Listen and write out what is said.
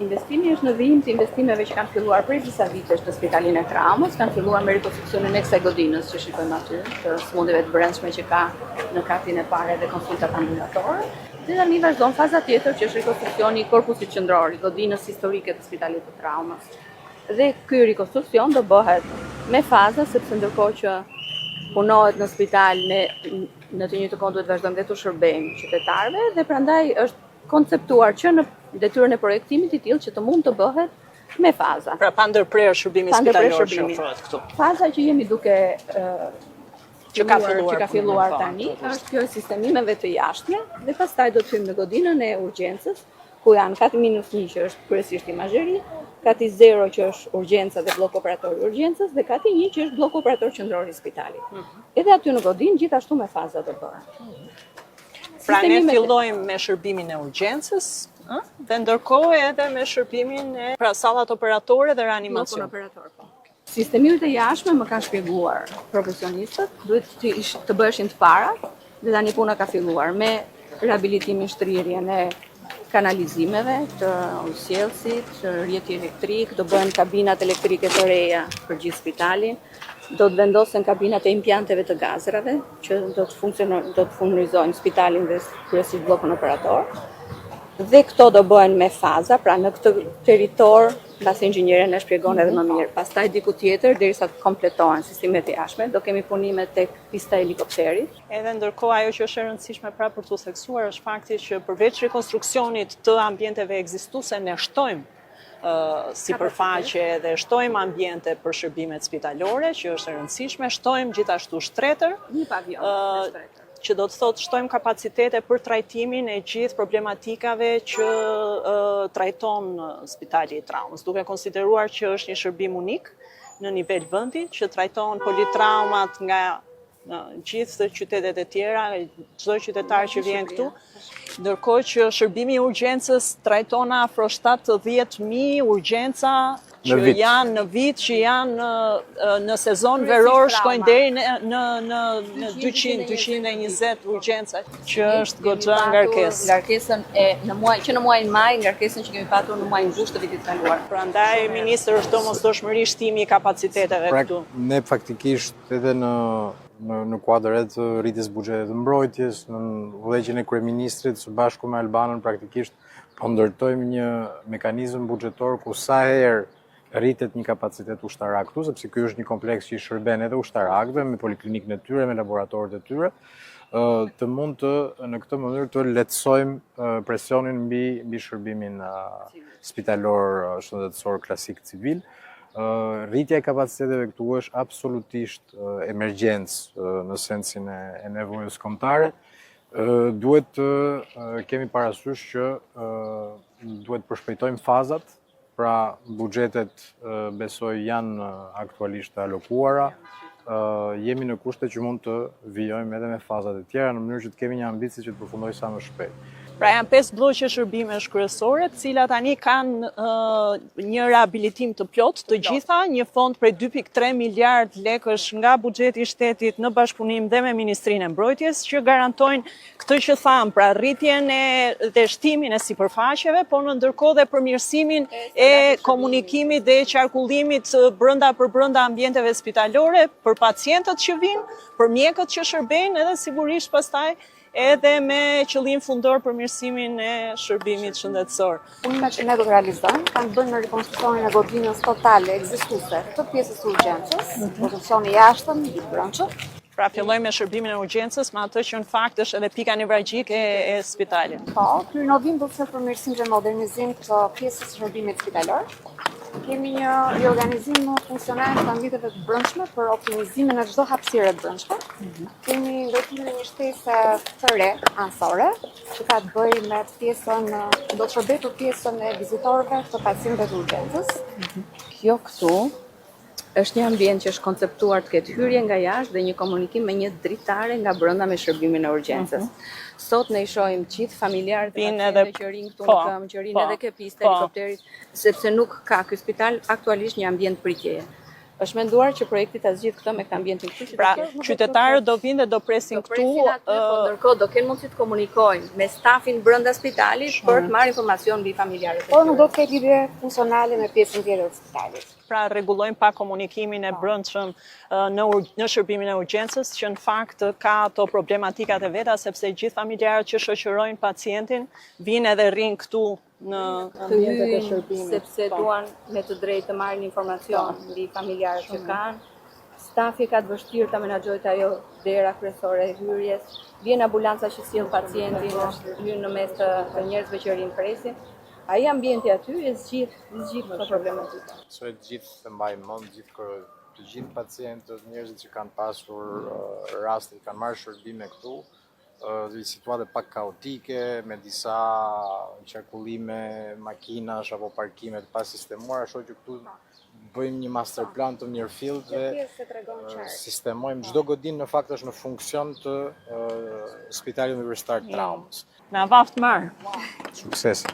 Investimi është në vijim të investimeve që kanë filluar prej disa vitesh në Spitalin e Traumës, kanë filluar me rekonstruksionin e kësaj godinës që shikojmë aty, të smundjeve të brendshme që ka në katin e parë dhe konsultat ambulatore. Dhe tani vazhdon faza tjetër që është rekonstruksioni i korpusit qendror, i godinës historike të Spitalit të Traumës. Dhe ky rekonstruksion do bëhet me faza, sepse ndërkohë që punohet në spital në të njëjtën kohë duhet vazhdojmë dhe të shërbejmë qytetarëve dhe prandaj është konceptuar që në detyrën e projektimit i tillë që të mund të bëhet me faza. Pra pa ndërprerë shërbimi spitalor që thotë këtu. Faza që jemi duke që ka filluar tani është kjo e sistemimeve të jashtme dhe pastaj do të hyjmë në godinën e urgjencës, ku janë kati -1 që është kryesisht imazheri, kati 0 që është urgjenca dhe blok operator i urgjencës dhe kati 1 që është blok operator qendror i spitalit. Edhe aty në godinë gjithashtu me faza do bëhen. Pra ne fillojmë me shërbimin e urgjencës, dhe ndërkohë edhe me shërbimin e sallat operatore dhe reanimacion. Sistemimet e jashtme më kanë shpjeguar profesionistët, duhet të bëheshin të parat, dhe tani puna ka filluar me rehabilitimin, shtrirjen e kanalizimeve, të ujësjellësit, rrjeti elektrik, do bëhen kabinat elektrike të reja për gjithë spitalin, do të vendosen kabinat e impianteve të gazrave, që do të furnizzojnë spitalin dhe kryesisht bllokun operator. Dhe këto do bëhen me faza, pra në këtë territor, pasi inxhinierja na shpjegon edhe më mirë. Pastaj diku tjetër, derisa të kompletohen sistemet e jashtme, do kemi punime tek pista e helikopterit. Edhe ndërkohë ajo që është e rëndësishme pra për t'u theksuar është fakti që përveç rekonstruksionit të ambienteve ekzistuese ne shtojmë sipërfaqe dhe shtojmë ambiente për shërbimet spitalore, që është e rëndësishme, shtojmë gjithashtu shtretër. Një pavion shtretër. Që do të thotë shtojmë kapacitete për trajtimin e gjithë problematikave që trajton Spitali i Traumës, duke konsideruar që është një shërbim unik në nivel vendi, që trajton politraumat nga gjithë qytetet e tjera, çdo qytetar që vjen këtu, ndërkohë që shërbimi i urgjencës trajton afro 70.000 urgjenca që janë në vit, që janë në sezon veror, shkojnë deri në 200-220 urgjenca, që është goxha ngarkesë. Ngarkesën që në muajin maj, ngarkesën që kemi patur në muajin gusht të vitit kaluar. Prandaj ministri është domosdoshmëri shtimi i kapaciteteve këtu. Ne faktikisht edhe në kuadër të rritjes buxhetit të mbrojtjes, në udhëheqjen e kryeministrit së bashku me Albanën, praktikisht po ndërtojmë një mekanizëm buxhetor ku sa herë rritet një kapacitet ushtarak këtu, sepse ky është një kompleks që i shërben edhe ushtarakëve me poliklinikën e tyre, me laboratorët e tyre, të mund të në këtë mënyrë të lehtësojmë presionin mbi shërbimin spitalor shëndetësor klasik civil. Rritja e kapaciteteve këtu është absolutisht emergjencë në sensin e nevojës kombëtare. Duhet të kemi parasysh që duhet përshpejtojmë fazat, pra buxhetet besoj janë aktualisht alokuara, jemi në kushte që mund të vijojmë edhe me fazat e tjera në mënyrë që të kemi një ambicie që të përfundojë sa më shpejt. Pra janë 5 blloqe shërbimesh kryesore, të cilat tani kanë një rehabilitim të plot të gjitha, një fond prej 2.3 miliard lekësh nga buxheti i shtetit në bashkëpunim dhe me Ministrinë e Mbrojtjes që garantojnë këtë që tham, pra rritjen dhe shtimin e sipërfaqeve, por në ndërkohë dhe përmirësimin e komunikimit dhe qarkullimit brenda ambienteve spitalore për pacientët që vinë, për mjekët që shërbejnë edhe sigurisht pastaj edhe me qëllim fundor përmirësimin e shërbimit shëndetësor. Punimet që ne do të realizojmë kanë bënë në rekonstruksionin e godinës totale ekzistuese të pjesës urgjencës, rekonstruksioni i jashtëm, i brendshëm. Pra fillojmë me shërbimin e urgjencës, me atë që në fakt është edhe pika nevralgjike e spitalit. Po, ky inovim do të thotë përmirësim dhe modernizim të pjesës së shërbimit spitalar. Kemi një riorganizim funksional të ambienteve të brendshme për optimizimin e çdo hapësire të brendshme. Kemi ndërtimin e një shtese të re anësore, që ka të bëjë me pjesën, do të shërbejë për pjesën e vizitorëve të pacientëve të urgjencës. Kjo këtu është një ambient që është konceptuar të ketë hyrje nga jashtë dhe një komunikim me një dritare nga brenda me shërbimin e urgjencës. Sot ne i shohim gjithë familjarët e pacientëve që rinë këtu në këmbë, që rinë edhe ke pistë helikopterit, sepse nuk ka ky spital aktualisht një ambient pritjeje. Është menduar që projekti ta zgjidhë këtë me këtë ambientin këtu. Pra, qytetarët do vinë dhe do presin këtu. Po ndërkohë do kenë mundësi të komunikojnë me stafin brenda spitalit për të marrë informacion mbi familjarët. Por nuk do të ketë lidhje funksionale me pjesën tjetër të spitalit. Pra rregullojmë pa komunikimin e brendshëm në shërbimin e urgjencës, që në fakt ka ato problematikat e veta, sepse gjithë familjarët që shoqërojnë pacientin vinë edhe rrinë këtu në ambientet e shërbimit. Sepse duan me të drejtë të marrin informacion mbi familjarët që kanë. Stafi ka të vështirë ta menaxhojë ajo dera kryesore e hyrjes. Vjen ambulanca që sjell pacientin, është hyrë në mes të njerëzve që rinë presin. Ai ambienti aty e zgjidh këtë problematikë. Se të gjithë të mbajnë mend, të gjithë pacientët, njerëzit që kanë pasur raste, kanë marrë shërbime këtu, dhe situate pak kaotike, me disa qarkullime makinash apo parkime të pasistemuara, ashtu që këtu bëjmë një master plan të mirëfillt dhe sistemojmë çdo godinë në fakt është në funksion të Spitalit Universitar të Traumës. Na vaft marr. Suksese.